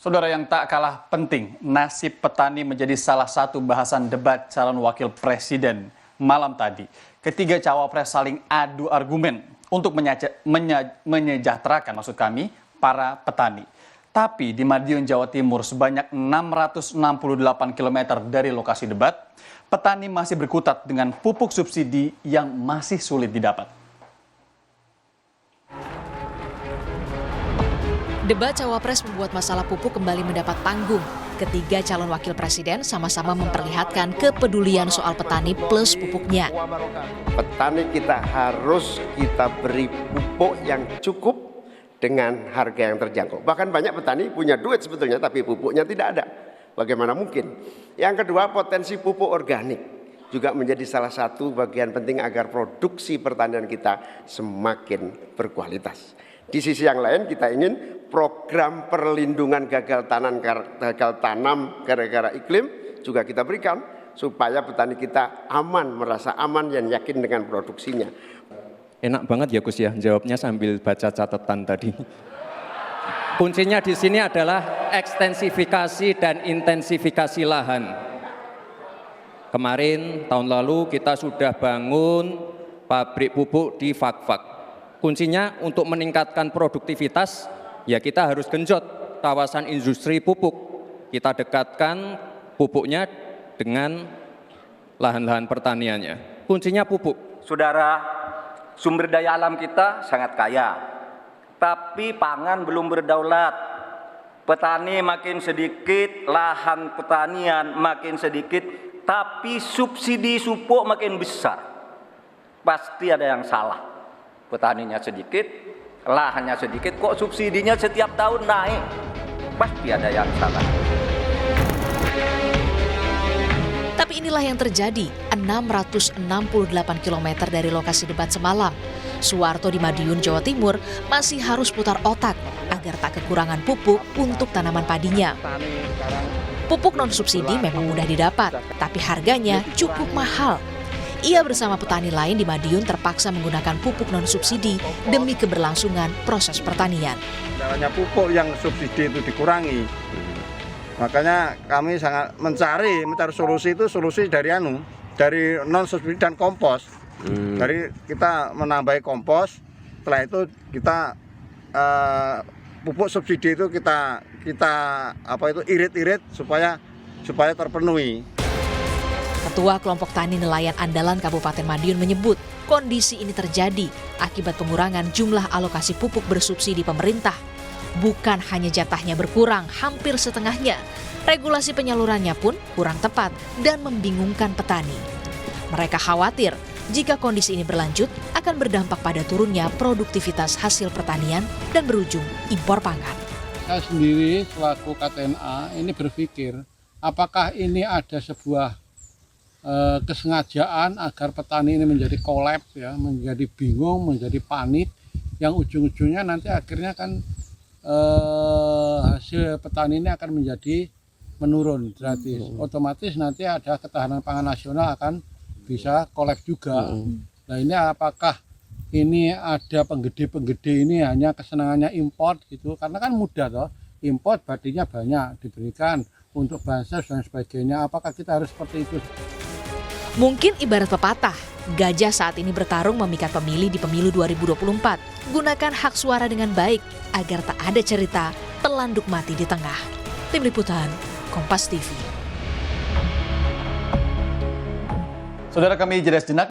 Saudara, yang tak kalah penting, nasib petani menjadi salah satu bahasan debat calon wakil presiden malam tadi. Ketiga cawapres saling adu argumen untuk menyejahterakan maksud kami para petani. Tapi di Madiun, Jawa Timur, sebanyak 668 km dari lokasi debat, petani masih berkutat dengan pupuk subsidi yang masih sulit didapat. Debat cawapres membuat masalah pupuk kembali mendapat panggung. Ketiga calon wakil presiden sama-sama memperlihatkan kepedulian soal petani plus pupuknya. Petani kita harus kita beri pupuk yang cukup dengan harga yang terjangkau. Bahkan banyak petani punya duit sebetulnya tapi pupuknya tidak ada. Bagaimana mungkin? Yang kedua, potensi pupuk organik juga menjadi salah satu bagian penting agar produksi pertanian kita semakin berkualitas. Di sisi yang lain kita ingin program perlindungan gagal tanam gara-gara iklim juga kita berikan supaya petani kita aman, merasa aman dan yakin dengan produksinya. Enak banget ya Gus ya, jawabnya sambil baca catatan tadi. Kuncinya di sini adalah ekstensifikasi dan intensifikasi lahan. Kemarin tahun lalu kita sudah bangun pabrik pupuk di Fak-Fak. Kuncinya untuk meningkatkan produktivitas, ya kita harus genjot kawasan industri pupuk. Kita dekatkan pupuknya dengan lahan-lahan pertaniannya. Kuncinya pupuk. Saudara, sumber daya alam kita sangat kaya, tapi pangan belum berdaulat. Petani makin sedikit, lahan pertanian makin sedikit, tapi subsidi pupuk makin besar. Pasti ada yang salah. Petaninya sedikit, lahannya sedikit, kok subsidinya setiap tahun naik? Pasti ada yang salah. Tapi inilah yang terjadi 668 km dari lokasi debat semalam. Suwarto di Madiun, Jawa Timur masih harus putar otak agar tak kekurangan pupuk untuk tanaman padinya. Pupuk non-subsidi memang mudah didapat, tapi harganya cukup mahal. Ia bersama petani lain di Madiun terpaksa menggunakan pupuk non-subsidi demi keberlangsungan proses pertanian. Caranya pupuk yang subsidi itu dikurangi. Makanya kami sangat mencari solusi dari non-subsidi dan kompos. Dari kita menambahi kompos, setelah itu kita pupuk subsidi itu kita irit-irit supaya terpenuhi. Ketua Kelompok Tani Nelayan Andalan Kabupaten Madiun menyebut kondisi ini terjadi akibat pengurangan jumlah alokasi pupuk bersubsidi pemerintah. Bukan hanya jatahnya berkurang, hampir setengahnya. Regulasi penyalurannya pun kurang tepat dan membingungkan petani. Mereka khawatir jika kondisi ini berlanjut akan berdampak pada turunnya produktivitas hasil pertanian dan berujung impor pangan. Saya sendiri selaku KTNA ini berpikir apakah ini ada sebuah kesengajaan agar petani ini menjadi kolap, ya, menjadi bingung, menjadi panik, yang ujung-ujungnya nanti akhirnya kan hasil petani ini akan menjadi menurun gratis. Otomatis nanti ada ketahanan pangan nasional akan bisa kolap juga. Nah, ini apakah ini ada penggede-penggede ini hanya kesenangannya import gitu, karena kan mudah toh, import badinya banyak diberikan untuk bansos dan sebagainya. Apakah kita harus seperti itu? Mungkin ibarat pepatah, gajah saat ini bertarung memikat pemilih di pemilu 2024. Gunakan hak suara dengan baik agar tak ada cerita pelanduk mati di tengah. Tim Liputan, Kompas TV. Saudara, kami jeda sejenak.